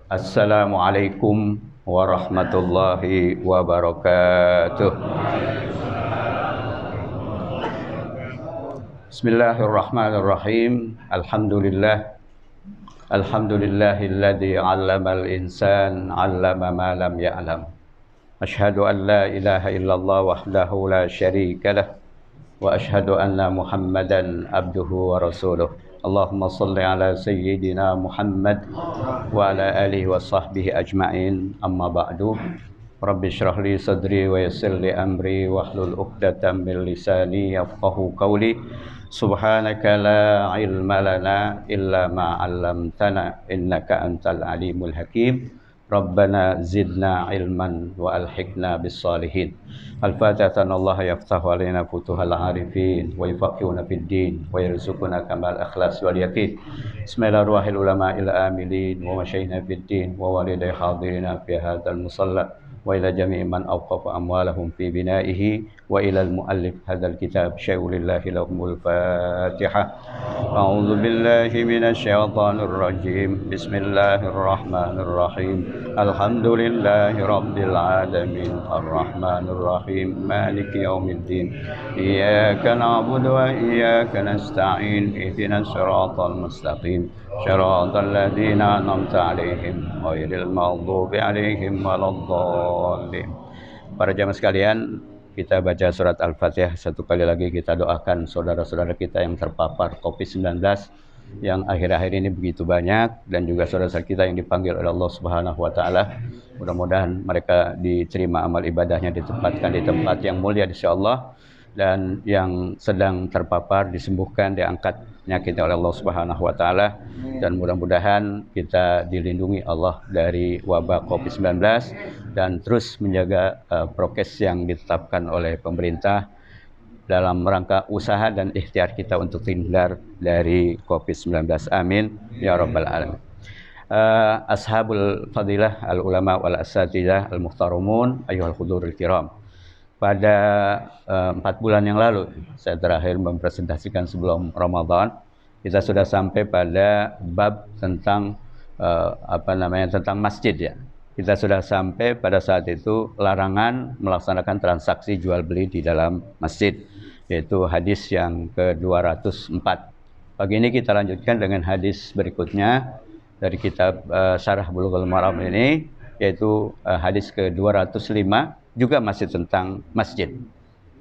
Assalamualaikum warahmatullahi wabarakatuh. Bismillahirrahmanirrahim. Alhamdulillahilladzi 'allamal insan 'allama ma lam ya'lam. Asyhadu an la ilaha illallah wahdahu la syarika lah wa asyhadu anna Muhammadan abduhu wa rasuluh. Allahumma salli ala sayyidina Muhammad wa ala alihi wa sahbihi ajma'in. Amma ba'du. Rabbi syrah li sadri wa yassir li amri wahlul 'uqdatam min lisani yafqahu qawli. Subhanaka la ilma lana illa ma 'allamtana innaka antal alimul hakim. Rabbana zidna ilman wa alhiqna bis salihin. Al-Fatihah. Allah yaftahu alaina futuhal arifin wa yufaqihuna fid din wa yarzuquna kamal ikhlas wal yaqin. Bismillahirrahmanirrahim. Ulama'il amilin wa masyayikhina fid din wa walidai hadirina fi hadzal musalla wa ila jami'i man awqafa amwalahum fi bina'ihi wa ila al-muallif hadzal kitab syai'ulillahi lahumul Fatihah. A'udzu billahi minasy syaithanir rajim. Bismillahirrahmanirrahim. Alhamdulillahi rabbil alamin arrahmanir rahim maliki yaumiddin. Iyyaka na'budu wa iyyaka nasta'in. Ihdinas siratal mustaqim. Shiratal ladzina an'amta 'alaihim ghairil maghdubi 'alaihim waladdallin. Para jamaah sekalian, kita baca surat Al-Fatihah satu kali lagi. Kita doakan saudara-saudara kita yang terpapar COVID-19 yang akhir-akhir ini begitu banyak, dan juga saudara-saudara kita yang dipanggil oleh Allah Subhanahu wa taala. Mudah-mudahan mereka diterima amal ibadahnya, ditempatkan di tempat yang mulia insyaallah, dan yang sedang terpapar disembuhkan, diangkat penyakitnya oleh Allah Subhanahu wa taala, dan mudah-mudahan kita dilindungi Allah dari wabah Covid-19 dan terus menjaga prokes yang ditetapkan oleh pemerintah dalam rangka usaha dan ikhtiar kita untuk terhindar dari Covid-19. Amin ya rabbal alamin. Ashabul fadilah, al ulama wal asatidzah al muhtaramun, ayyuhal hudurul kiram. Pada 4 bulan yang lalu saya terakhir mempresentasikan sebelum Ramadan, kita sudah sampai pada bab tentang tentang masjid ya. Kita sudah sampai pada saat itu larangan melaksanakan transaksi jual beli di dalam masjid, yaitu hadis yang ke-204. Pagi ini kita lanjutkan dengan hadis berikutnya dari kitab Syarah Bulughul Maram ini, yaitu hadis ke-205, juga masih tentang masjid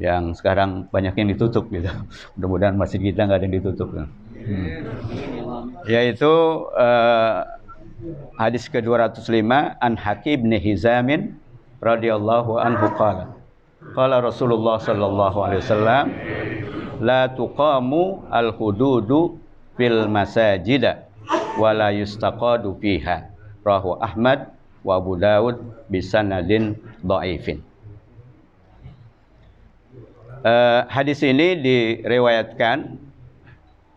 yang sekarang banyak yang ditutup gitu. Mudah-mudahan masjid kita nggak ada yang ditutup. Yaitu hadis ke-205, an Hakim bin Hizamin radhiyallahu anhu qala Rasulullah sallallahu alaihi wasallam la tuqamu al-hududu fil masajida wa la yustaqadu fiha. Rawahu Ahmad wa Abu Daud bisanadin dhaifin. Hadis ini diriwayatkan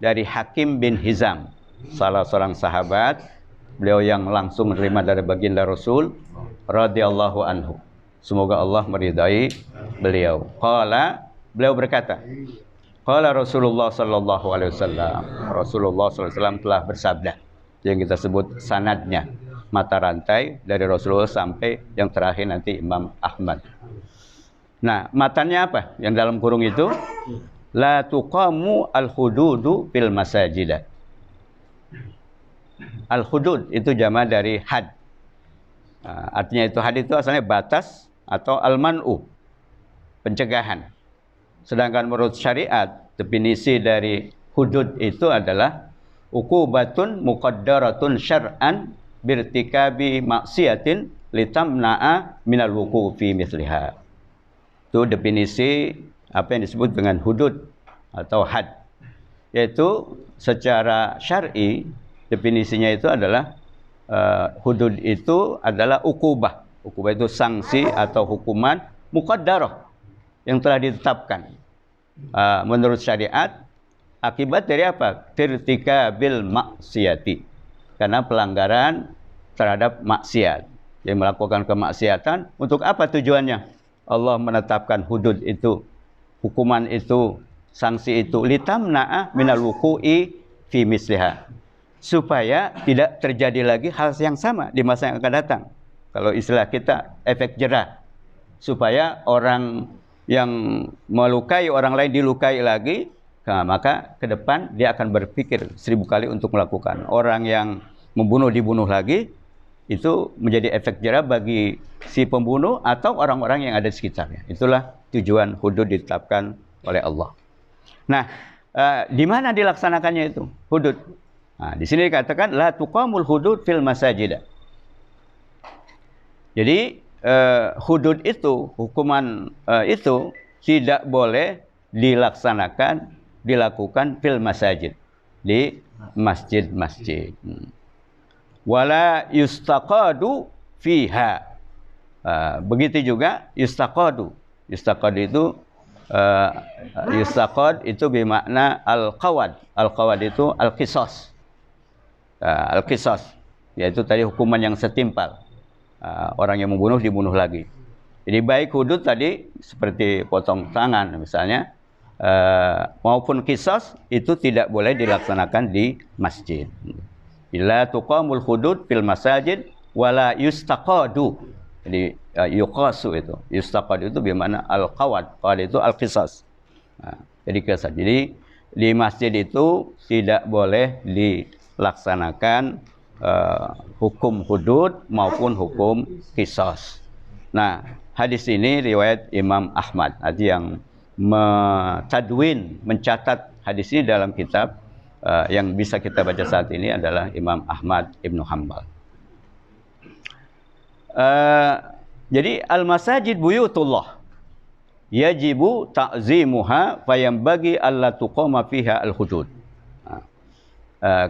dari Hakim bin Hizam, salah seorang sahabat. Beliau yang langsung menerima dari baginda Rasul radhiyallahu anhu. Semoga Allah meridai beliau. Beliau berkata, qala Rasulullah sallallahu alaihi wasallam. Rasulullah sallallahu alaihi wasallam telah bersabda, yang kita sebut sanadnya, mata rantai dari Rasulullah sampai yang terakhir nanti Imam Ahmad. Nah, matanya apa? Yang dalam kurung itu, la tuqamu al-hududu fil masajida. Al-hudud itu jama dari had. Artinya itu had itu asalnya batas atau al-man'u, pencegahan. Sedangkan menurut syariat, definisi dari hudud itu adalah uqubatun muqaddaratun syar'an birtikabi maksiatin litamna'a minal wuqu' fi mithliha. Itu definisi apa yang disebut dengan hudud atau had. Yaitu secara syar'i definisinya itu adalah hudud itu adalah uqubah. Uqubah itu sanksi atau hukuman muqaddarah yang telah ditetapkan menurut syariat akibat dari apa? Irtikabil maksiati. Karena pelanggaran terhadap maksiat. Yang melakukan kemaksiatan, untuk apa tujuannya? Allah menetapkan hudud itu, hukuman itu, sanksi itu, litamna'a minal wuqu'i fi misliha. supaya tidak terjadi lagi hal yang sama di masa yang akan datang. Kalau istilah kita, efek jerah, supaya orang yang melukai orang lain dilukai lagi, nah, maka ke depan dia akan berpikir 1000 kali untuk melakukan. Orang yang membunuh dibunuh lagi, itu menjadi efek jerah bagi si pembunuh atau orang-orang yang ada di sekitarnya. Itulah tujuan hudud ditetapkan oleh Allah. Nah, di mana dilaksanakannya itu hudud? Nah, di sini dikatakan la tuqamul hudud fil masajid. Jadi hudud itu, hukuman itu tidak boleh dilakukan fil masajid, di masjid-masjid. Wala yustaqadu fiha. Begitu juga yustaqadu. Yustaqad itu yustaqad itu bermakna al-qawad. Al-qawad itu al-qisas. Al-qisas yaitu tadi hukuman yang setimpal. Orang yang membunuh dibunuh lagi. Jadi baik hudud tadi seperti potong tangan misalnya, maupun qisas itu tidak boleh dilaksanakan di masjid. Illa tuqamul hudud fil masajid wala yustaqadu. Jadi yuqasu itu. Yustaqadu itu bermakna al-qawad. Qawad itu al-qisas. Jadi qisas. Jadi di masjid itu tidak boleh dilaksanakan hukum hudud maupun hukum qisas. Nah, hadis ini riwayat Imam Ahmad. Ada yang mencatat hadis ini dalam kitab yang bisa kita baca saat ini adalah Imam Ahmad Ibnu Hanbal. Jadi al-masajid buyutullah yajibu ta'zimuha fayambagi alla tuqama fiha al-hudud.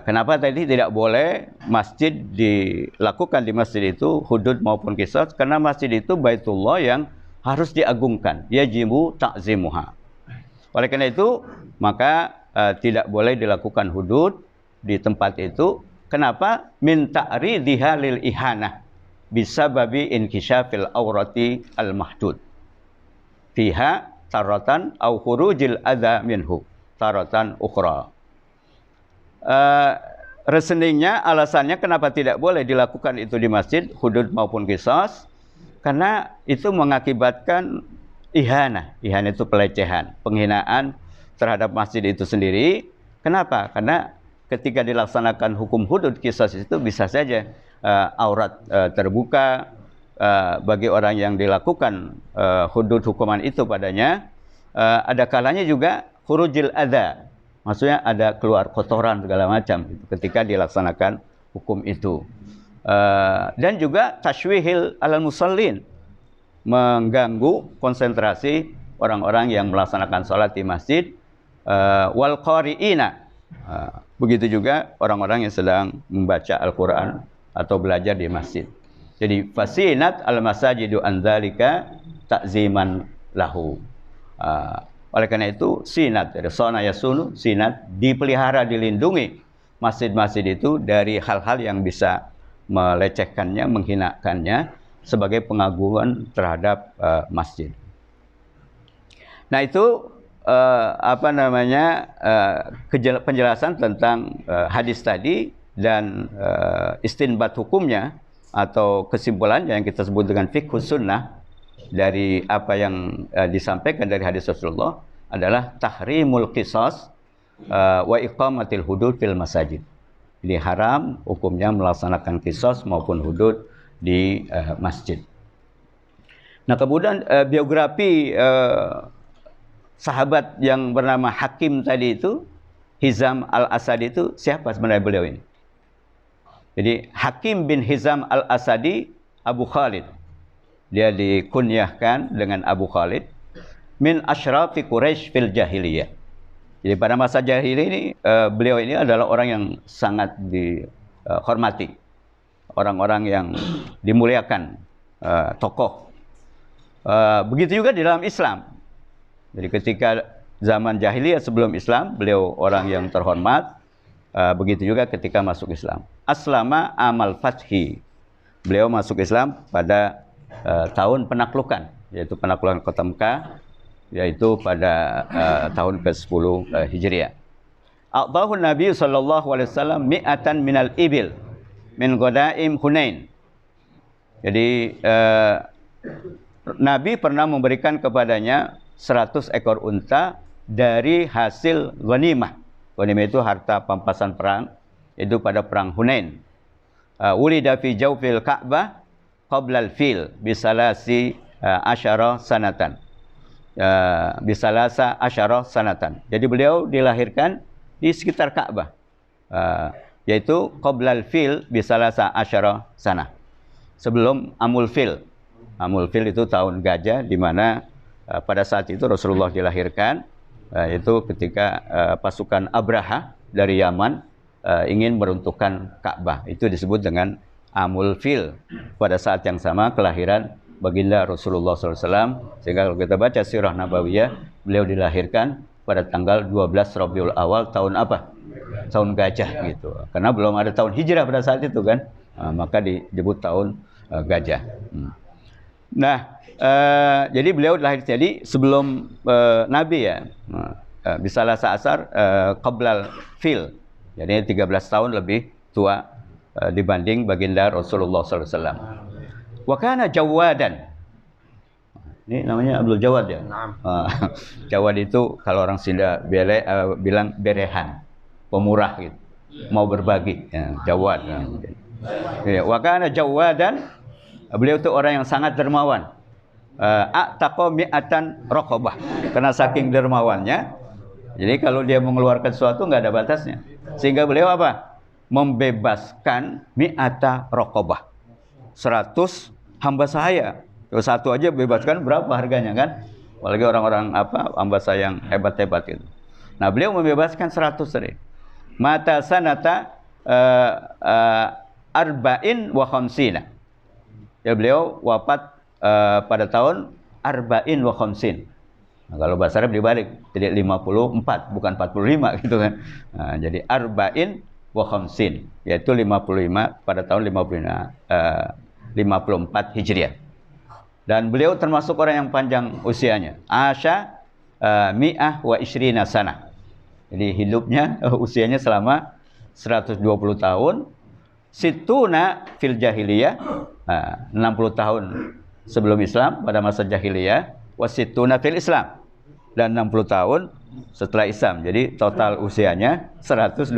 Kenapa tadi tidak boleh masjid dilakukan di masjid itu hudud maupun qisas? Karena masjid itu baitullah yang harus diagungkan, yajibu ta'zimuha. Oleh karena itu maka tidak boleh dilakukan hudud di tempat itu. Kenapa? Min ta'ridhiha lil ihanah bisababi inkisyafil aurati al mahdud fiha taratan au khurujil adza minhu taratan ukhra. Reasoningnya, alasannya kenapa tidak boleh dilakukan itu di masjid hudud maupun qisas, karena itu mengakibatkan ihanah. Ihanah itu pelecehan, penghinaan terhadap masjid itu sendiri. Kenapa? Karena ketika dilaksanakan hukum hudud qisas itu bisa saja aurat terbuka bagi orang yang dilakukan hudud hukuman itu padanya. Ada kalanya juga khurujil adza, maksudnya ada keluar kotoran segala macam ketika dilaksanakan hukum itu. Dan juga tashwihil alal musallin, mengganggu konsentrasi orang-orang yang melaksanakan sholat di masjid. Wal qari'ina, begitu juga orang-orang yang sedang membaca Al-Quran atau belajar di masjid. Jadi fasinat al-masajidu an dzalika ta'ziman lahu. Oleh karena itu sinat, dari sona yasunu, sinat, dipelihara, dilindungi masjid-masjid itu dari hal-hal yang bisa melecehkannya, menghinakannya sebagai pengagungan terhadap masjid. Nah, itu penjelasan tentang hadis tadi dan istinbat hukumnya atau kesimpulannya yang kita sebut dengan fiqhus sunnah dari apa yang disampaikan dari hadis Rasulullah adalah tahrimul qisas wa iqamatil hudud fil masajid. Jadi haram hukumnya melaksanakan qisas maupun hudud di masjid. Nah, kemudian biografi sahabat yang bernama Hakim tadi itu, Hizam al-Asadi itu, siapa sebenarnya beliau ini? Jadi Hakim bin Hizam al-Asadi Abu Khalid. Dia dikunyahkan dengan Abu Khalid. Min asyrafi Quraisy fil jahiliyah. Jadi pada masa jahiliyah ini, beliau ini adalah orang yang sangat dihormati. Orang-orang yang dimuliakan, tokoh. Begitu juga di dalam Islam. Jadi ketika zaman jahiliyah sebelum Islam, beliau orang yang terhormat. Begitu juga ketika masuk Islam. Aslama amal fathi. Beliau masuk Islam pada tahun penaklukan, yaitu penaklukan Kota Mekah, yaitu pada tahun ke-10 Hijriah. a'tahu Nabi sallallahu alaihi wasallam mi'atan minal ibil min ghadaim Hunain. Jadi Nabi pernah memberikan kepadanya 100 ekor unta dari hasil ghanimah. Ghanimah itu harta pampasan perang, itu pada perang Hunain. Wulida fi jawfil Ka'bah qabla al-fil bisalasi asyara sanatan. Bisalasa asyara sanatan. Jadi beliau dilahirkan di sekitar Ka'bah. Yaitu qabla al-fil bisalasa asyara sanah. Sebelum amul fil. Amul fil itu tahun gajah, di mana pada saat itu Rasulullah dilahirkan, yaitu ketika pasukan Abraha dari Yaman ingin meruntuhkan Ka'bah. Itu disebut dengan amul fil. Pada saat yang sama kelahiran baginda Rasulullah SAW. Sehingga kalau kita baca sirah Nabawiyah, beliau dilahirkan pada tanggal 12 Rabiul Awal tahun apa? Tahun gajah gitu. Karena belum ada tahun hijrah pada saat itu kan. Maka disebut tahun gajah. Nah, jadi beliau lahir jadi sebelum Nabi ya. Bisalah sa'asar qablal fil. Jadi 13 tahun lebih tua dibanding baginda Rasulullah SAW. Wa kana jawadan. Ini namanya Abdul Jawad ya. Jawad itu kalau orang Sunda bilang berehan, pemurah gitu. Mau berbagi, ya, Jawad. Wa kana jawadan. Beliau itu orang yang sangat dermawan. A'taqa mi'atan raqabah. Karena saking dermawannya, jadi kalau dia mengeluarkan sesuatu nggak ada batasnya. Sehingga beliau apa? Membebaskan mi'ata raqabah. 100 hamba sahaya. Kalau satu aja bebaskan berapa harganya kan? Apalagi orang-orang hamba sahaya yang hebat-hebat gitu. Nah, beliau membebaskan 100 tadi. Mata sanata arba'in wa khamsina. Ya, beliau wafat pada tahun arba'in wa khamsin. Nah, kalau bahasa Arab dibalik, jadi 54 bukan 45 gitu kan. Nah, jadi arba'in wa khamsin, yaitu 55 pada tahun 54 Hijriah. Dan beliau termasuk orang yang panjang usianya. Asya mi'ah wa ishrina sanah. Jadi hidupnya usianya selama 120 tahun. Situna fil jahiliyah, 60 tahun sebelum Islam pada masa jahiliyah, wasituna fil Islam, dan 60 tahun setelah Islam. Jadi total usianya 120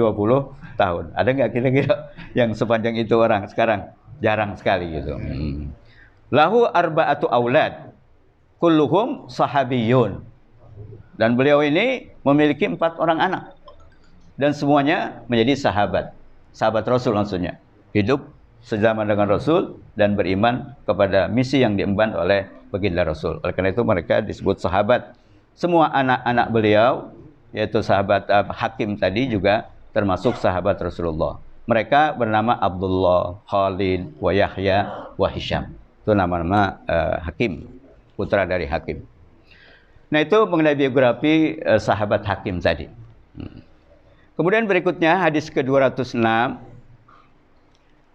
tahun. Ada nggak kira-kira yang sepanjang itu orang sekarang? Jarang sekali gitu. Lahu arba'atu aulad, kulluhum sahabiyun. Dan beliau ini memiliki 4 orang anak, dan semuanya menjadi sahabat Rasul maksudnya. Hidup sejaman dengan Rasul dan beriman kepada misi yang diemban oleh baginda Rasul. Oleh karena itu mereka disebut sahabat. Semua anak-anak beliau, yaitu sahabat Hakim tadi juga termasuk sahabat Rasulullah. Mereka bernama Abdullah, Khalid, wa Yahya, wa Hisham. Itu nama-nama Hakim, putra dari Hakim. Nah, itu mengenai biografi sahabat Hakim tadi. Kemudian berikutnya hadis ke-206.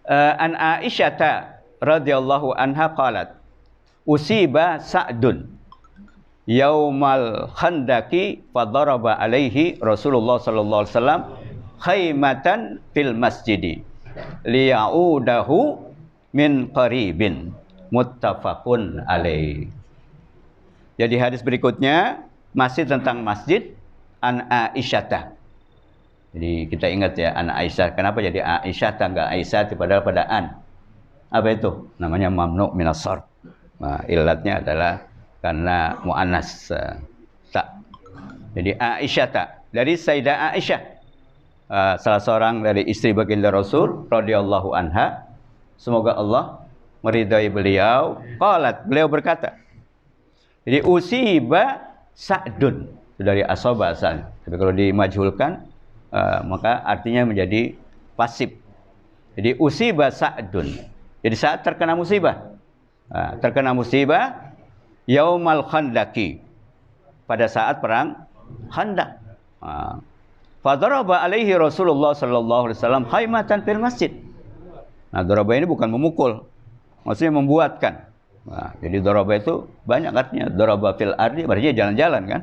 An Aisyata radhiyallahu anha qalat, usiba Sa'dun yaumal khandaki fadaraba alaihi Rasulullah sallallahu alaihi wasallam khaymatan fil masjidi liya'udahu min qaribin, muttafaqun alaih. Jadi hadis berikutnya masih tentang masjid. An Aisyata. Jadi kita ingat ya, an Aisyah. Kenapa jadi Aisyah enggak Aisyah padahal pada an? Apa itu? Namanya mamnu minas sarf. Nah, ilatnya adalah karena muannas tak. Jadi Aisyah dari Sayyidah Aisyah, salah seorang dari istri baginda Rasul radhiyallahu anha. Semoga Allah meridai beliau. Qalat, beliau berkata. Jadi usiba Sa'dun, itu dari asaba asalnya. Tapi kalau dimajhulkan maka artinya menjadi pasif. Jadi usiba Sa'dun. Jadi saat terkena musibah. Terkena musibah yaumal khandaki, pada saat perang Khandak. Fadaraba alaihi Rasulullah sallallahu alaihi wasallam khaymatan fil masjid. Nah, daraba ini bukan memukul, maksudnya membuatkan. Nah, jadi daraba itu banyak artinya. Daraba fil ardi berarti jalan-jalan kan.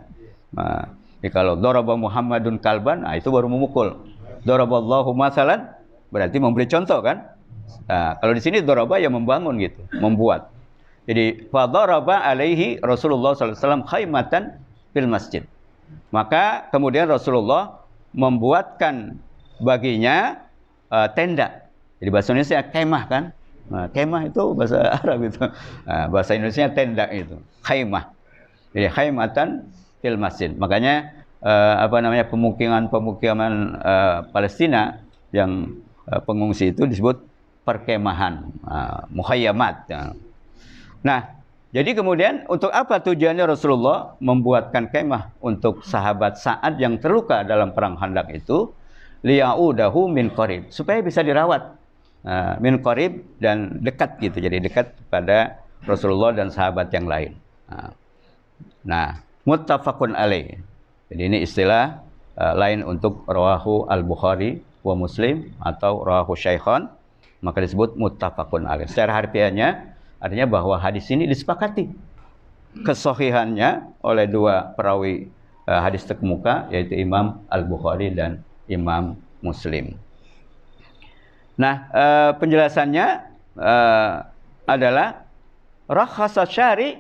Nah, Jadi kalau daraba Muhammadun kalban, nah itu baru memukul. Daraballahu masalan berarti memberi contoh kan? Nah, kalau di sini daraba ya membangun gitu, membuat. Jadi fa daraba alaihi Rasulullah sallallahu alaihi wasallam khaymatan fil masjid. Maka kemudian Rasulullah membuatkan baginya tenda. Jadi bahasa Indonesia kemah kan? Nah, kemah itu bahasa Arab itu. Nah, bahasa Indonesia tenda itu, khaymah. Jadi khaymatan fil masjid. Makanya pemukiman Palestina yang pengungsi itu disebut perkemahan, mukhayyamat. Nah, jadi kemudian untuk apa tujuannya Rasulullah membuatkan kemah untuk sahabat Sa'ad yang terluka dalam perang Khandaq itu? Liya'udahu min qarib, supaya bisa dirawat min qarib dan dekat gitu. Jadi dekat pada Rasulullah dan sahabat yang lain. Nah, muttafaqun alaih. Jadi ini istilah lain untuk rawahu al-Bukhari wa Muslim atau rawahu Syaikhan, maka disebut muttafaqun alaih. Secara harfiahnya artinya bahwa hadis ini disepakati kesahihannya oleh dua perawi hadis terkemuka, yaitu Imam Al-Bukhari dan Imam Muslim. Nah, penjelasannya adalah rakhasa syari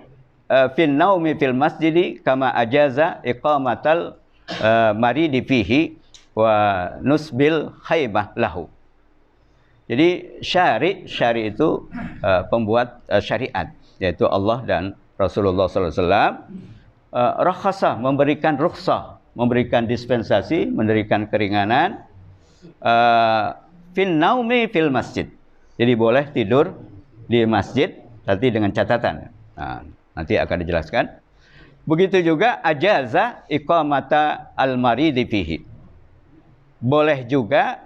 fin naumi fil masjidi kama ajaza iqamatal maridi fihi wa nusbil khaybah lahu. Jadi syari itu pembuat syariat, yaitu Allah dan Rasulullah SAW. Rakhasa memberikan rukhsah, memberikan dispensasi, memberikan keringanan fin naumi fil masjid. Jadi boleh tidur di masjid, tapi dengan catatan. Nah, nanti akan dijelaskan. Begitu juga ajaza iqamata al-maridi fihi. Boleh juga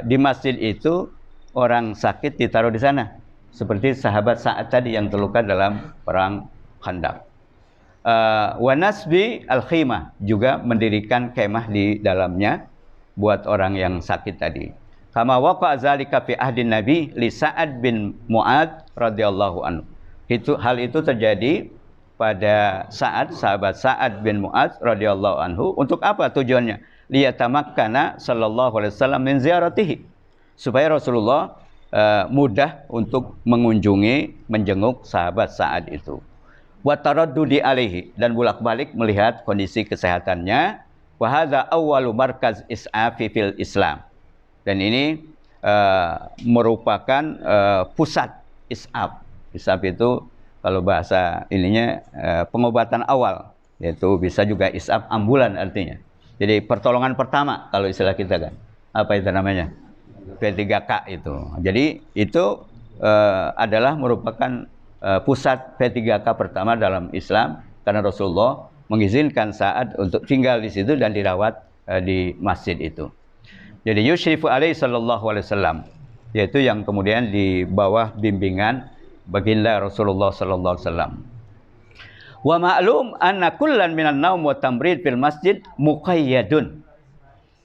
di masjid itu orang sakit ditaruh di sana. Seperti sahabat Sa'ad tadi yang terluka dalam perang Khandaq. Wa nasbi al-khimah, juga mendirikan kemah di dalamnya buat orang yang sakit tadi. Kama waqa zalika fi ahdin Nabi li Sa'ad bin Mu'ad radhiyallahu anhu. Hal itu terjadi pada sahabat Sa'ad bin Mu'ad radhiyallahu anhu. Untuk apa tujuannya? Liyatamakkana sallallahu alaihi wasallam min ziyaratihi. Supaya Rasulullah mudah untuk mengunjungi, menjenguk sahabat Sa'ad itu. Wa taraddudi alaihi, dan bolak-balik melihat kondisi kesehatannya. Wa hadza awwalu markaz is'afi fil Islam. Dan ini merupakan pusat is'af. Is'af itu kalau bahasa ininya pengobatan awal, yaitu bisa juga is'af ambulan artinya. Jadi pertolongan pertama kalau istilah kita kan. Apa itu namanya? P3K itu. Jadi itu adalah merupakan pusat P3K pertama dalam Islam, karena Rasulullah mengizinkan Sa'ad untuk tinggal di situ dan dirawat di masjid itu. Jadi yushrifu alaihi sallallahu alaihi wasallam, yaitu yang kemudian di bawah bimbingan baginda Rasulullah sallallahu alaihi wasallam. Wa ma'lum anna kullan minan naum wa tamrid fil masjid muqayyadun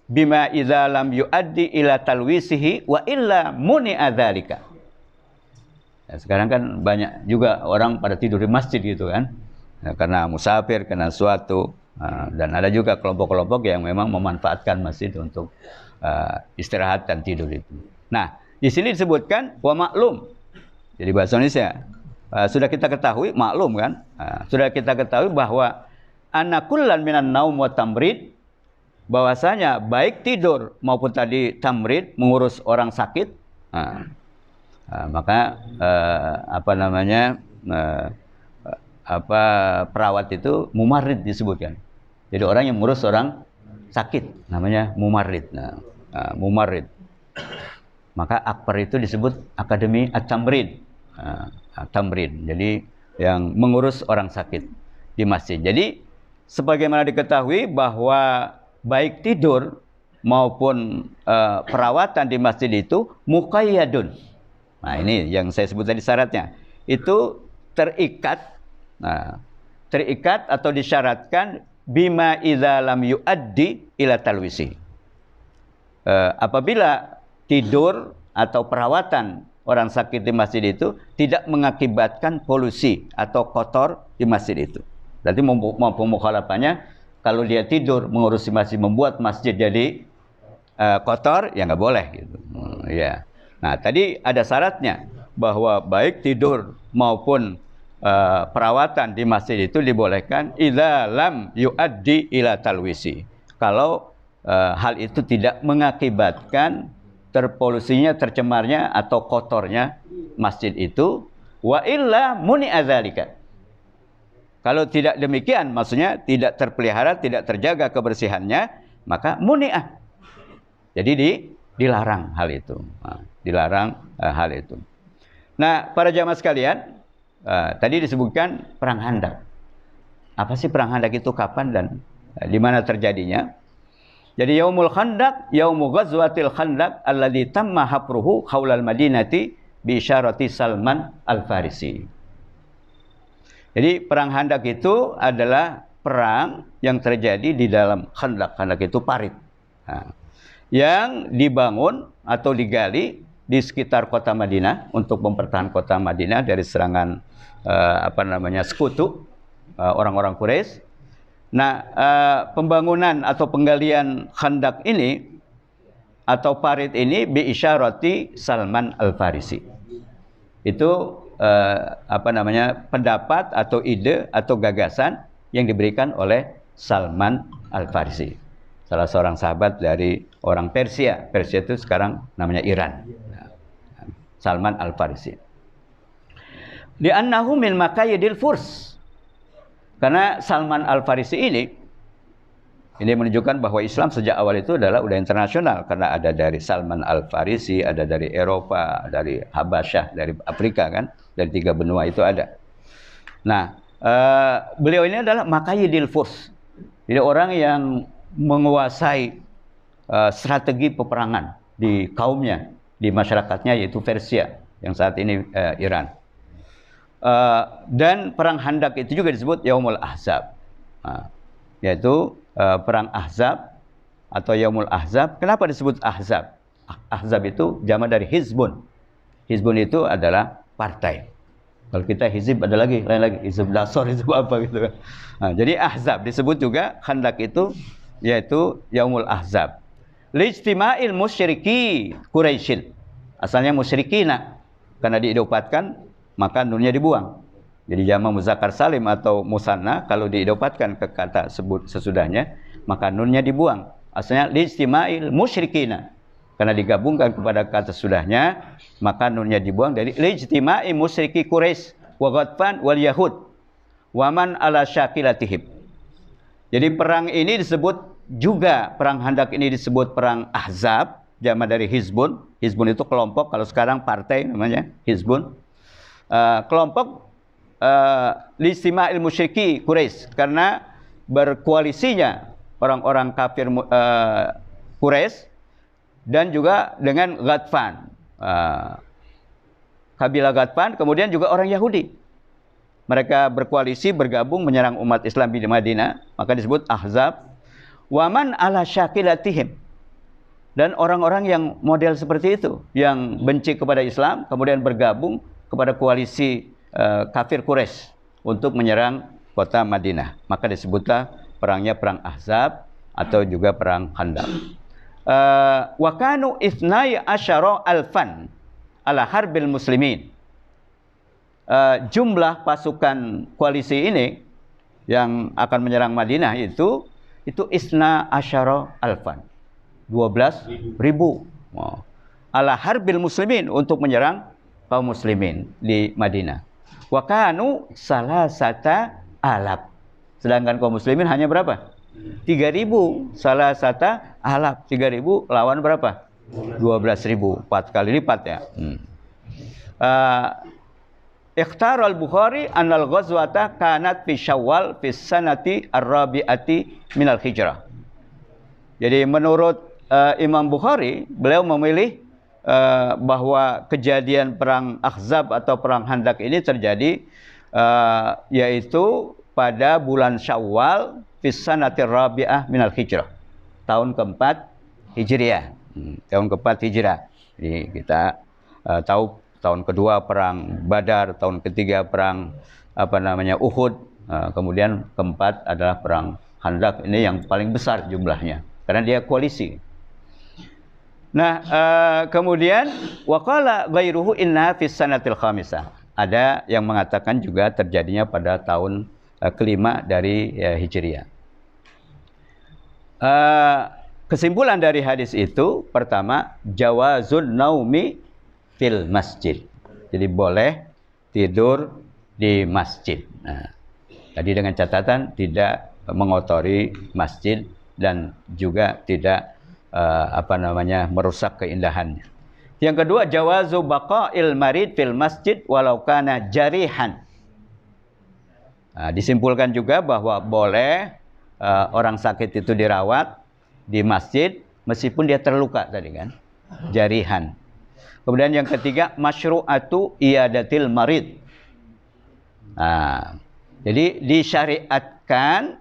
bima idza lam yuaddi ila talwisihi wa illa muni'a dzalika. Ya, sekarang kan banyak juga orang pada tidur di masjid gitu kan. Ya, karena musafir, karena suatu. Dan ada juga kelompok-kelompok yang memang memanfaatkan masjid untuk istirahat dan tidur itu. Nah, di sini disebutkan wa maklum. Jadi bahasa Indonesia sudah kita ketahui, maklum kan? Sudah kita ketahui bahwa anna kullan minan naum wa tamrid, bahwasanya baik tidur maupun tadi tamrid, mengurus orang sakit, maka perawat itu mumarid disebutkan. Jadi orang yang mengurus orang sakit namanya mumarid. Mumarid. Maka akbar itu disebut Akademi At-Tamrid. Tamrid. Jadi yang mengurus orang sakit di masjid. Jadi sebagaimana diketahui bahwa baik tidur maupun perawatan di masjid itu muqayyadun. Nah, ini yang saya sebut tadi syaratnya. Itu terikat. Nah, terikat atau disyaratkan bima idza lam yuaddi ila talwisi. Apabila tidur atau perawatan orang sakit di masjid itu tidak mengakibatkan polusi atau kotor di masjid itu. Berarti mukhalafahnya Kalau dia tidur mengurusi masjid, membuat masjid jadi kotor, ya nggak boleh gitu. Ya. Nah, tadi ada syaratnya bahwa baik tidur maupun perawatan di masjid itu dibolehkan idza lam yuaddi ila talwisi. Kalau hal itu tidak mengakibatkan terpolusinya, tercemarnya atau kotornya masjid itu, wa illa muni'a dzalika. Kalau tidak demikian, maksudnya tidak terpelihara, tidak terjaga kebersihannya, maka muni'ah. Jadi dilarang hal itu. Nah, dilarang hal itu. Nah, para jamaah sekalian, tadi disebutkan perang Khandaq. Apa sih perang Khandaq itu, kapan dan di mana terjadinya? Jadi Yaumul Khandaq, Yaumu Ghazwatil Khandaq alladzi tamma hafruhu haulal Madinati bi isyarati Salman Al-Farisi. Jadi perang Khandaq itu adalah perang yang terjadi di dalam Khandaq. Khandaq itu parit. Nah, yang dibangun atau digali di sekitar kota Madinah untuk mempertahankan kota Madinah dari serangan sekutu orang-orang Quraisy. Nah, pembangunan atau penggalian Khandaq ini atau parit ini bi isyarati Salman Al-Farisi. Itu pendapat atau ide atau gagasan yang diberikan oleh Salman Al-Farisi, salah seorang sahabat dari orang Persia. Persia itu sekarang namanya Iran. Salman Al-Farisi. Di annahu min makayidil furs. Karena Salman Al-Farisi ini menunjukkan bahwa Islam sejak awal itu adalah udah internasional, karena ada dari Salman Al-Farisi, ada dari Eropa, dari Habasyah, dari Afrika kan, dari 3 benua itu ada. Nah, beliau ini adalah makayidil furs. Jadi orang yang menguasai strategi peperangan di kaumnya, di masyarakatnya, yaitu Persia yang saat ini Iran. Dan perang Khandaq itu juga disebut Yaumul Ahzab, yaitu perang Ahzab atau Yaumul Ahzab. Kenapa disebut Ahzab? Ahzab itu jamak dari Hizbun. Hizbun itu adalah partai. Kalau kita hizib ada lagi, lain lagi, hizib dasar, hizib apa gitu kan. Nah, jadi Ahzab disebut juga Khandaq itu, yaitu Yaumul Ahzab. Lijtima'il musyriki Quraisyin. Asalnya musyrikina, karena diidopatkan maka nunnya dibuang. Jadi jamak muzakkar salim atau musanna kalau diidopatkan ke kata sebut sesudahnya, maka nunnya dibuang. Asalnya lijtima'il musyrikina. Karena digabungkan kepada kata sesudahnya, maka nunnya dibuang dari lijtima'i musyriki Quraisy wa Ghatfan wal Yahud wa man ala syakilatihim. Jadi perang ini disebut juga, perang Khandaq ini disebut perang Ahzab, jamak dari Hizbun. Hizbun itu kelompok, kalau sekarang partai namanya Hizbun. Kelompok listima'il musyriki Quraisy, karena berkoalisinya orang-orang kafir Quraisy dan juga dengan Ghatfan, kabilah Ghatfan, kemudian juga orang Yahudi. Mereka berkoalisi, bergabung menyerang umat Islam di Madinah, maka disebut Ahzab. Waman ala syakilatihim, dan orang-orang yang model seperti itu, yang benci kepada Islam kemudian bergabung kepada koalisi kafir Quraisy untuk menyerang kota Madinah, maka disebutlah perangnya perang Ahzab atau juga perang Khandaq. Wa kanu ithnai asyara alfan ala harbil muslimin. Jumlah pasukan koalisi ini yang akan menyerang Madinah itu isna asyara alfan, 12.000. Ala harbil muslimin, untuk menyerang kaum muslimin di Madinah. Wa kanu salasata alaf. Sedangkan kaum muslimin hanya berapa? 3.000. Salasata alaf, 3.000 lawan berapa? 12.000. 4 kali lipat ya. Ikhtar al-Bukhari annal ghazwata kanat fi Syawal fi sanati ar-rabi'ati minal hijrah. Jadi menurut Imam Bukhari, beliau memilih bahwa kejadian perang Ahzab atau perang Khandaq ini terjadi yaitu pada bulan Syawal fi sanati ar-rabi'ah minal hijrah, tahun keempat Hijriah. Tahun keempat Hijrah. Jadi kita tahu tahun kedua perang Badar, tahun ketiga perang Uhud, kemudian keempat adalah perang Khandaq ini yang paling besar jumlahnya karena dia koalisi. Nah, kemudian waqala ghairuhu inna fis sanatil khamisah. Ada yang mengatakan juga terjadinya pada tahun kelima dari Hijriah. Kesimpulan dari hadis itu, pertama, jawazun naumi fil masjid. Jadi boleh tidur di masjid. Nah, tadi dengan catatan tidak mengotori masjid dan juga tidak merusak keindahannya. Yang kedua, jawazu baqa'il marid fil masjid walau kana jarihan. Nah, disimpulkan juga bahwa boleh orang sakit itu dirawat di masjid meskipun dia terluka tadi kan, jarihan. Kemudian yang ketiga, masyru'atu iyadatil marid. Nah, jadi disyariatkan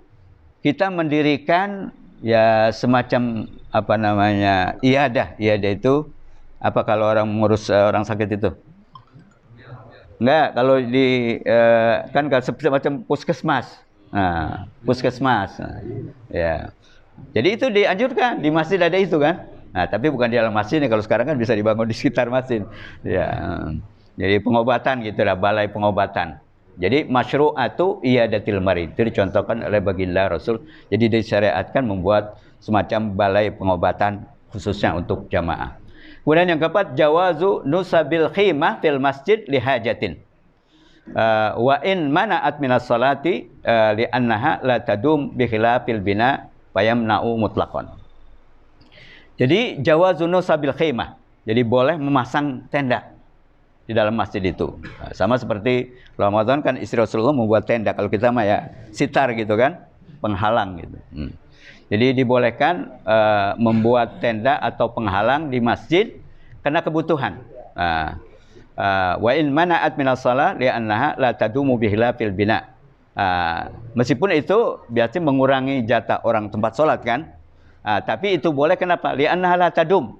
kita mendirikan ya semacam iyadah. Iyadah itu apa kalau orang mengurus orang sakit itu? Enggak, kalau di kan semacam puskesmas. Nah, puskesmas. Nah, ya. Jadi itu dianjurkan, di masjid ada itu kan. Nah, tapi bukan di dalam masjid nih, kalau sekarang kan bisa dibangun di sekitar masjid. Ya. Jadi pengobatan gitulah, balai pengobatan. Jadi masyru'atu iyadatil marid itu dicontohkan oleh baginda Rasul. Jadi disyariatkan membuat semacam balai pengobatan khususnya untuk jamaah. Kemudian yang keempat, jawazu nusabil khimah fil masjid lihajatin. Wa in mana'at minas salati li annaha la tadum bi khilafil bina fayamna'u mutlaqan. Jadi jawazu nusabil khimah. Jadi boleh memasang tenda di dalam masjid itu. Sama seperti Ramadan kan istri Rasulullah membuat tenda. Kalau kita mah ya sitar gitu kan, penghalang gitu. Jadi dibolehkan membuat tenda atau penghalang di masjid karena kebutuhan. Wa in mana'at minas shalah li'annaha la tadumu bihilafil bina. Meskipun itu berarti mengurangi jatah orang tempat sholat kan. Tapi itu boleh kenapa? Li'annaha la tadum.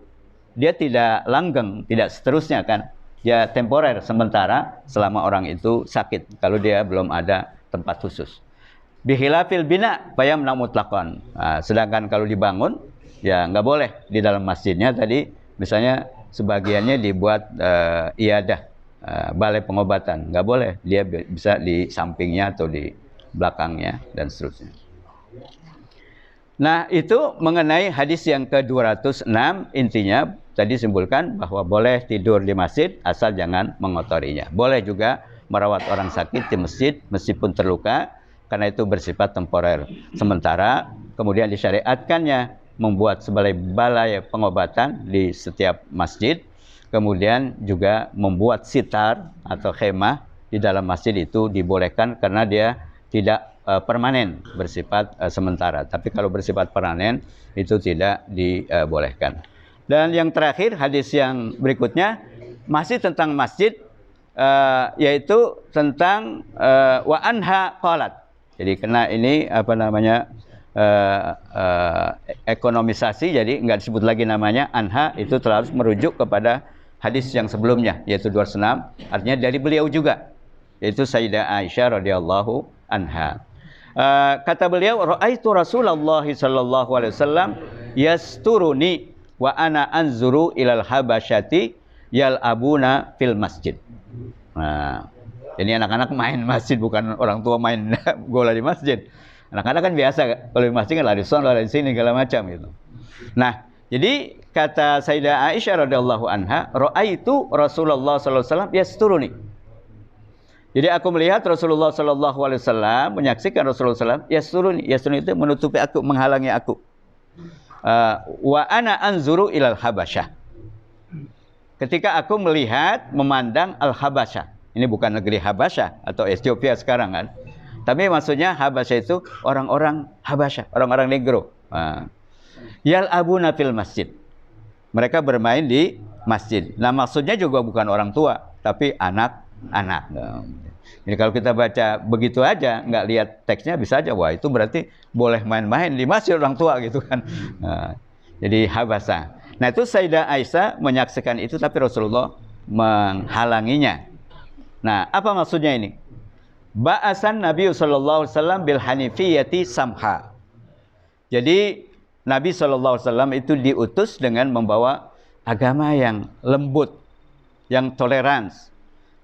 Dia tidak langgeng, tidak seterusnya kan. Dia temporer sementara selama orang itu sakit. Kalau dia belum ada tempat khusus. Bihilafil bina fayamna mutlaqan. Sedangkan kalau dibangun ya nggak boleh di dalam masjidnya tadi misalnya sebagiannya dibuat iyadah, balai pengobatan, nggak boleh, dia bisa di sampingnya atau di belakangnya dan seterusnya. Nah, itu mengenai hadis yang ke-206, intinya tadi simpulkan bahwa boleh tidur di masjid asal jangan mengotorinya. Boleh juga merawat orang sakit di masjid meskipun terluka, karena itu bersifat temporer sementara. Kemudian disyariatkannya membuat balai pengobatan di setiap masjid. Kemudian juga membuat sitar atau khemah di dalam masjid itu dibolehkan karena dia tidak permanen, bersifat sementara. Tapi kalau bersifat permanen itu tidak dibolehkan. Dan yang terakhir, hadis yang berikutnya masih tentang masjid, yaitu tentang wa anha qalat. Jadi karena ini ekonomisasi, jadi nggak disebut lagi namanya anha, itu terus merujuk kepada hadis yang sebelumnya yaitu 26, artinya dari beliau juga, yaitu Sayyidah Aisyah radhiyallahu anha. Kata beliau, ra'aitu Rasulullah sallallahu alaihi wasallam yasturuni wa ana anzuru ilal habasyati yal'abuna fil masjid. Nah, jadi anak-anak main masjid, bukan orang tua main bola di masjid. Anak-anak kan biasa kalau di masjid kan lari sana, lari sini, segala macam gitu. Nah, jadi kata Sayyidah Aisyah radhiyallahu anha, ra'aitu Rasulullah sallallahu alaihi wasallam yasturuni. Jadi aku melihat Rasulullah sallallahu alaihi wasallam, menyaksikan Rasulullah sallallahu alaihi wasallam yasturuni itu menutupi aku, menghalangi aku. Wa ana anzuru ilal habasyah. Ketika aku melihat, memandang al-Habasyah. Ini bukan negeri Habasyah atau Ethiopia sekarang kan. Tapi maksudnya Habasyah itu orang-orang Habasyah, orang-orang negro. Yal'abuna fil masjid. Mereka bermain di masjid. Nah, maksudnya juga bukan orang tua, tapi anak-anak. Jadi kalau kita baca begitu aja, nggak lihat teksnya, bisa aja, wah itu berarti boleh main-main di masjid orang tua gitu kan. Jadi Habasyah. Nah, itu Sayyidah Aisyah menyaksikan itu, tapi Rasulullah menghalanginya. Nah, apa maksudnya ini? Ba'asan Nabi sallallahu alaihi wasallam bil hanifiyati samha. Jadi Nabi SAW itu diutus dengan membawa agama yang lembut, yang tolerans.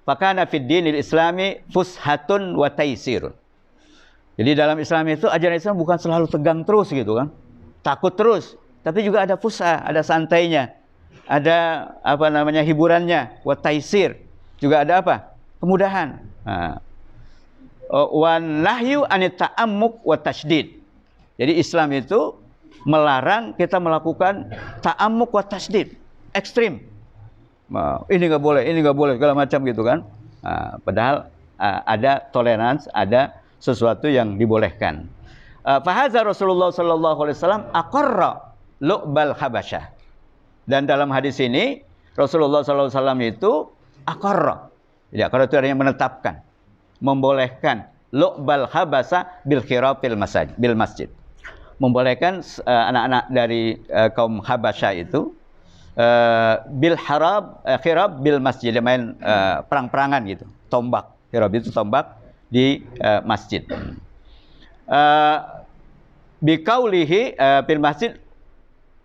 Fakana fid dinil islami fushatun wa taisirun. Jadi dalam Islam itu ajaran Islam bukan selalu tegang terus gitu kan, takut terus, tapi juga ada fusha, ada santainya, ada apa namanya hiburannya, wa taisir, juga ada apa? Kemudahan. Wa nahyu anit ta'ammuk wa tasydid. Jadi Islam itu melarang kita melakukan ta'ammuk wa tasydid, ekstrim. Ini nggak boleh, ini nggak boleh, segala macam gitu kan. Padahal ada toleransi, ada sesuatu yang dibolehkan. Fahaza Rasulullah sallallahu alaihi wasallam aqarra lu'bal habasyah. Dan dalam hadis ini Rasulullah sallallahu alaihi wasallam itu aqarra. Ya, aqarra itu artinya menetapkan, membolehkan lu'bal habasa bil khirafil masjid. Membolehkan anak-anak dari kaum Habasyah itu bil khirab bil masjid, main perang-perangan gitu, tombak. Khirab itu tombak di masjid. Bi qaulihi bil masjid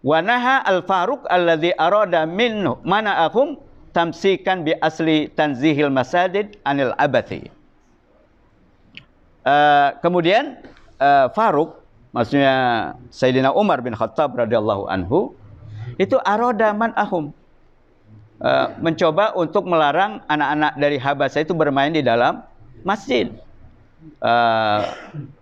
wa naha al faruq alladhi arada minhu mana'ahum tamsikan bi asli tanzihil masajid anil abathi. Kemudian Faruq, maksudnya Sayyidina Umar bin Khattab radhiyallahu anhu, itu aroda man'ahum, mencoba untuk melarang anak-anak dari Habasyah itu bermain di dalam masjid.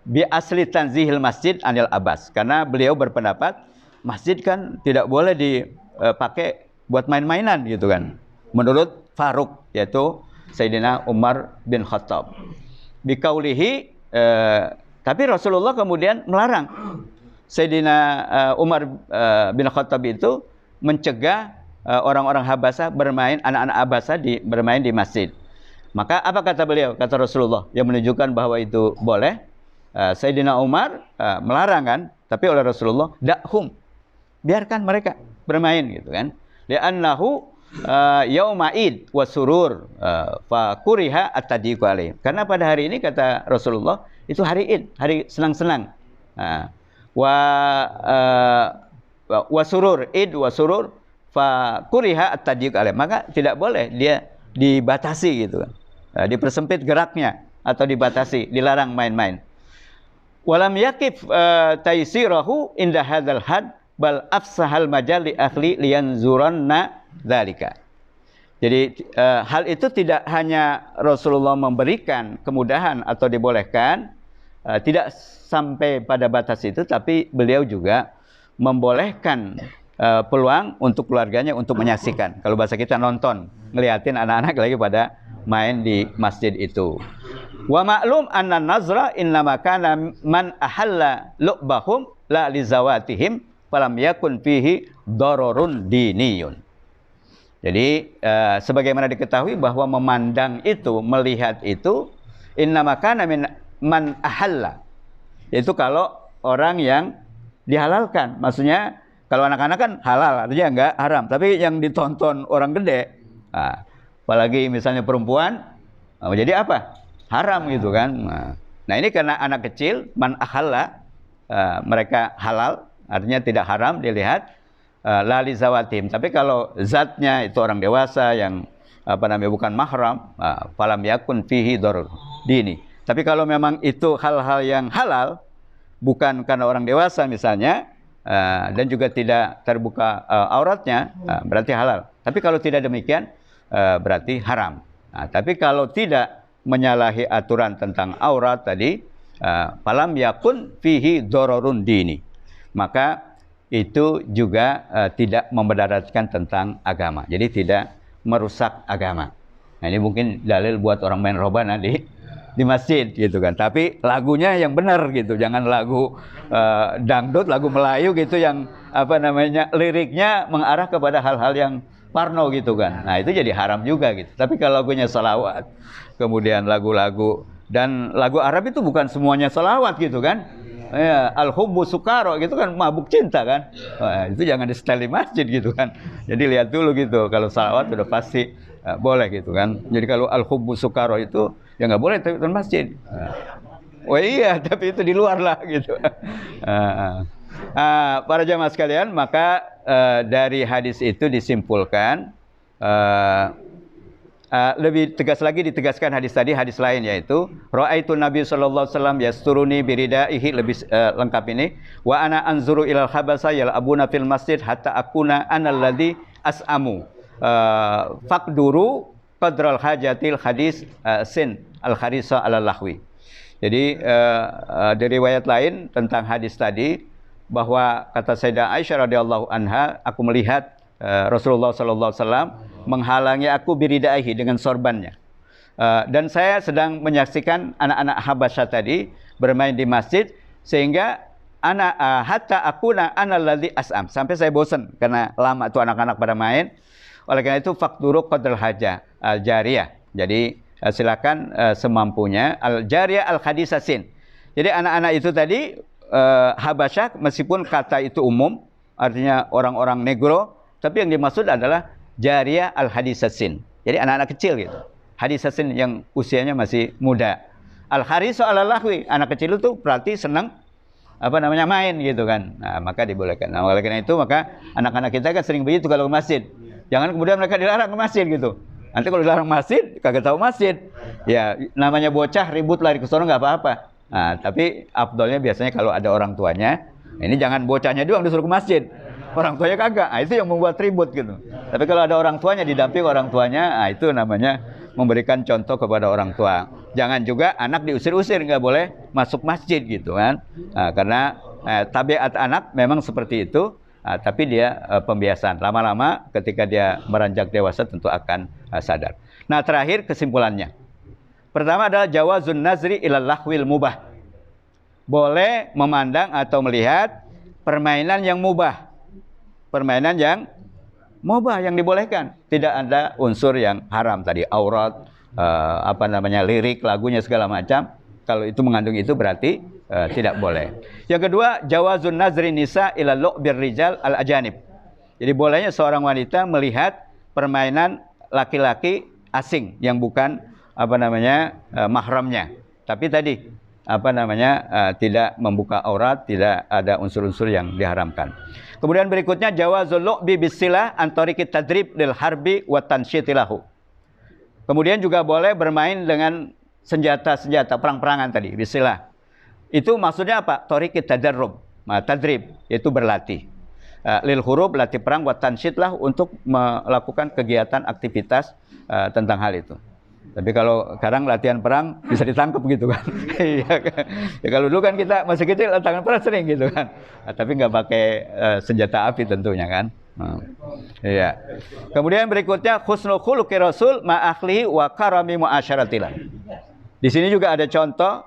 Bi asli tanzihil masjid anil abas, karena beliau berpendapat masjid kan tidak boleh dipakai buat main-mainan gitu kan, menurut Faruq, yaitu Sayyidina Umar bin Khattab. Biqaulihi, tapi Rasulullah kemudian melarang. Sayyidina Umar bin Khattab itu mencegah orang-orang Habasyah bermain, anak-anak Habasyah bermain di masjid. Maka apa kata beliau? Kata Rasulullah yang menunjukkan bahwa itu boleh. Sayyidina Umar melarang kan, tapi oleh Rasulullah, da'hum, biarkan mereka bermain gitu kan. Li'annahu yauma id wa surur fa kuriha at-tadiqu alaih. Karena pada hari ini kata Rasulullah itu hari id, hari senang-senang. Wa surur, id wa surur fa kuriha at-tadiqu alaih. Maka tidak boleh dia dibatasi gitu kan. Dipersempit geraknya atau dibatasi, dilarang main-main. Walam yakif taysirahu inda hadzal had bal afsahal majali ahli liyanzuranna dzalika. Jadi hal itu tidak hanya Rasulullah memberikan kemudahan atau dibolehkan, tidak sampai pada batas itu, tapi beliau juga membolehkan peluang untuk keluarganya untuk menyaksikan. Kalau bahasa kita nonton, ngeliatin anak-anak lagi pada main di masjid itu. Wa ma'lum anna nazra innama kana man ahalla lu'bahum la lizawatihim falam yakun fihi dararun diniyun. Jadi sebagaimana diketahui bahwa memandang itu, melihat itu, innama kana man ahalla, yaitu kalau orang yang dihalalkan. Maksudnya kalau anak-anak kan halal, artinya enggak haram. Tapi yang ditonton orang gede, apalagi misalnya perempuan, jadi apa? Haram gitu kan. Nah ini karena anak kecil, man ahalla, mereka halal, artinya tidak haram dilihat, lali zawatim. Tapi kalau zatnya itu orang dewasa yang bukan mahram, falam yakun fihi darur dini. Tapi kalau memang itu hal-hal yang halal, bukan karena orang dewasa misalnya, dan juga tidak terbuka auratnya, berarti halal. Tapi kalau tidak demikian, berarti haram. Tapi kalau tidak menyalahi aturan tentang aurat tadi, falam yakun fihi dararun dini, maka itu juga tidak membedaratkan tentang agama. Jadi tidak merusak agama. Nah ini mungkin dalil buat orang main robana di masjid gitu kan. Tapi lagunya yang benar gitu, jangan lagu dangdut, lagu Melayu gitu yang liriknya mengarah kepada hal-hal yang parno gitu kan. Nah itu jadi haram juga gitu. Tapi kalau lagunya salawat, kemudian lagu-lagu, dan lagu Arab itu bukan semuanya salawat gitu kan. Ya, al-hubbu sukaro gitu kan, mabuk cinta kan. Itu jangan di setel di masjid gitu kan. Jadi lihat dulu gitu, kalau salawat sudah pasti boleh gitu kan. Jadi kalau al-hubbu sukaro itu ya nggak boleh di masjid. Oh iya, tapi itu di luar lah gitu. Para jamaah sekalian, maka dari hadis itu disimpulkan, lebih tegas lagi ditegaskan hadis tadi, hadis lain yaitu ra'aitu Nabi sallallahu alaihi wasallam yasturuni biridaihi, lebih lengkap ini, wa ana anzuru ilal khabasa yal'abuna fil masjid hatta akuna ana alladhi as'amu faqduru qadral hajatil hadis sin al kharisa ala lahwi. Jadi di riwayat lain tentang hadis tadi, bahwa kata Sayyidah Aisyah radhiyallahu anha, aku melihat Rasulullah sallallahu alaihi wasallam menghalangi aku biridaihi, dengan sorbannya. Dan saya sedang menyaksikan anak-anak Habasyah tadi bermain di masjid, sehingga hatta akuna ana alladzi as'am, sampai saya bosan karena lama tuh anak-anak pada main. Oleh karena itu faqduru qadral haja al jariyah. Jadi silakan semampunya al jariyah al hadisasin. Jadi anak-anak itu tadi Habasyah, meskipun kata itu umum, artinya orang-orang negro, tapi yang dimaksud adalah jariyah al-hadisasin. Jadi anak-anak kecil gitu. Hadisasin yang usianya masih muda. Al-harisu ala lahwi, anak kecil itu berarti senang main gitu kan. Nah, maka dibolehkan. Nah, oleh karena itu maka anak-anak kita kan sering begitu kalau ke masjid. Jangan kemudian mereka dilarang ke masjid gitu. Nanti kalau dilarang masjid, kagak tahu masjid. Ya, namanya bocah ribut lari ke sono nggak apa-apa. Nah, tapi afdolnya biasanya kalau ada orang tuanya, ini jangan bocahnya doang disuruh ke masjid. Orang tuanya kagak, itu yang membuat ribut gitu. Tapi kalau ada orang tuanya, didamping orang tuanya, itu namanya memberikan contoh kepada orang tua. Jangan juga anak diusir-usir, nggak boleh masuk masjid gitu kan. Karena tabiat anak memang seperti itu, tapi dia pembiasaan. Lama-lama ketika dia beranjak dewasa tentu akan sadar. Nah, terakhir kesimpulannya. Pertama adalah jawazun nazri ilal lahwil mubah. Boleh memandang atau melihat permainan yang mubah. Permainan yang mubah, yang dibolehkan. Tidak ada unsur yang haram tadi, aurat, lirik, lagunya segala macam. Kalau itu mengandung itu berarti tidak boleh. Yang kedua, jawazun nazri nisa ila lu'bir rijal al ajanib. Jadi bolehnya seorang wanita melihat permainan laki-laki asing yang bukan mahramnya. Tapi tadi tidak membuka aurat, tidak ada unsur-unsur yang diharamkan. Kemudian berikutnya jawazul lu'bi bisilah antarikit tadrib lil harbi wa tansyitilahu. Kemudian juga boleh bermain dengan senjata-senjata perang-perangan tadi, bisilah. Itu maksudnya apa? Tarikit tadarrub, tadrib, yaitu berlatih. Lil hurub, latih perang, wa tansyitlah, untuk melakukan kegiatan aktivitas tentang hal itu. Tapi kalau sekarang latihan perang bisa ditangkap gitu kan. Ya, kalau dulu kan kita masih kecil latihan perang sering gitu kan. Tapi nggak pakai senjata api tentunya kan. Iya. Kemudian berikutnya husnul khuluqi rasul ma akhlihi wa karami muasyaratillah. Di sini juga ada contoh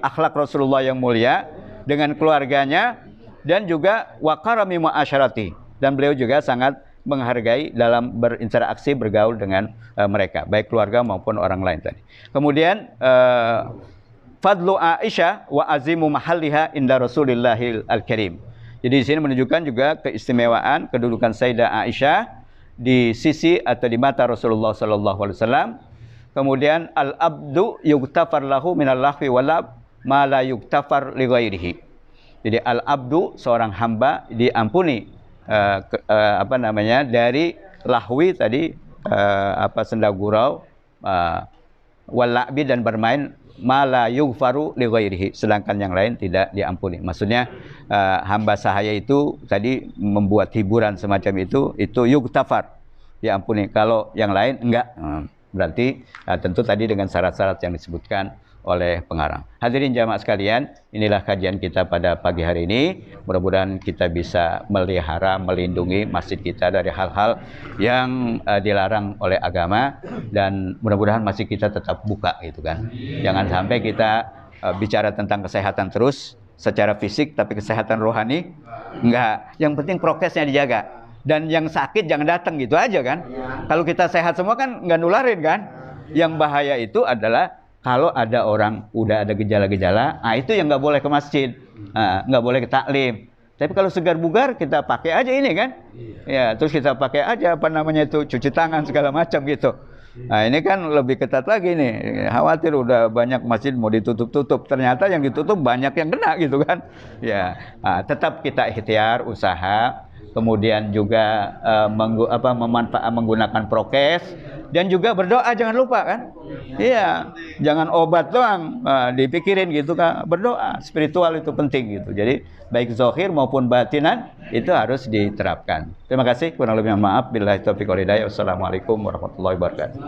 akhlak Rasulullah yang mulia dengan keluarganya, dan juga wa karami muasyarati, dan beliau juga sangat menghargai dalam berinteraksi, bergaul dengan mereka, baik keluarga maupun orang lain tadi. Kemudian fadlu Aisyah wa azimu mahalliha inda Rasulillahil al-Karim. Jadi di sini menunjukkan juga keistimewaan kedudukan Sayyidah Aisyah di sisi atau di mata Rasulullah sallallahu alaihi wasallam. Kemudian al-abdu yuktafar lahu minal lahwi wal ma la yuktafar li ghairihi. Jadi al-abdu, seorang hamba, diampuni dari lahwi tadi, senda gurau, walabi, dan bermain, mala yughfaru li ghairihi, sedangkan yang lain tidak diampuni. Maksudnya hamba sahaya itu tadi membuat hiburan semacam itu yuktafar, diampuni. Kalau yang lain enggak, berarti tentu tadi dengan syarat-syarat yang disebutkan oleh pengarang. Hadirin jamaah sekalian, inilah kajian kita pada pagi hari ini. Mudah-mudahan kita bisa melihara, melindungi masjid kita dari hal-hal yang dilarang oleh agama, dan mudah-mudahan masjid kita tetap buka gitu kan. Jangan sampai kita bicara tentang kesehatan terus secara fisik, tapi kesehatan rohani enggak. Yang penting prokesnya dijaga, dan yang sakit jangan datang gitu aja kan. Kalau kita sehat semua kan nggak nularin kan. Yang bahaya itu adalah kalau ada orang udah ada gejala-gejala, itu yang nggak boleh ke masjid, nggak boleh ke taklim. Tapi kalau segar bugar kita pakai aja ini kan, ya terus kita pakai aja cuci tangan segala macam gitu. Nah ini kan lebih ketat lagi nih, khawatir udah banyak masjid mau ditutup-tutup, ternyata yang ditutup banyak yang kena gitu kan. Ya, nah, tetap kita ikhtiar, usaha, kemudian juga menggunakan prokes dan juga berdoa jangan lupa kan. Iya, jangan obat doang, dipikirin gitu kan, berdoa, spiritual itu penting gitu. Jadi baik zahir maupun batinan itu harus diterapkan. Terima kasih, kurang lebih maaf. Billahi taufiq wal hidayah. Wassalamualaikum warahmatullahi wabarakatuh.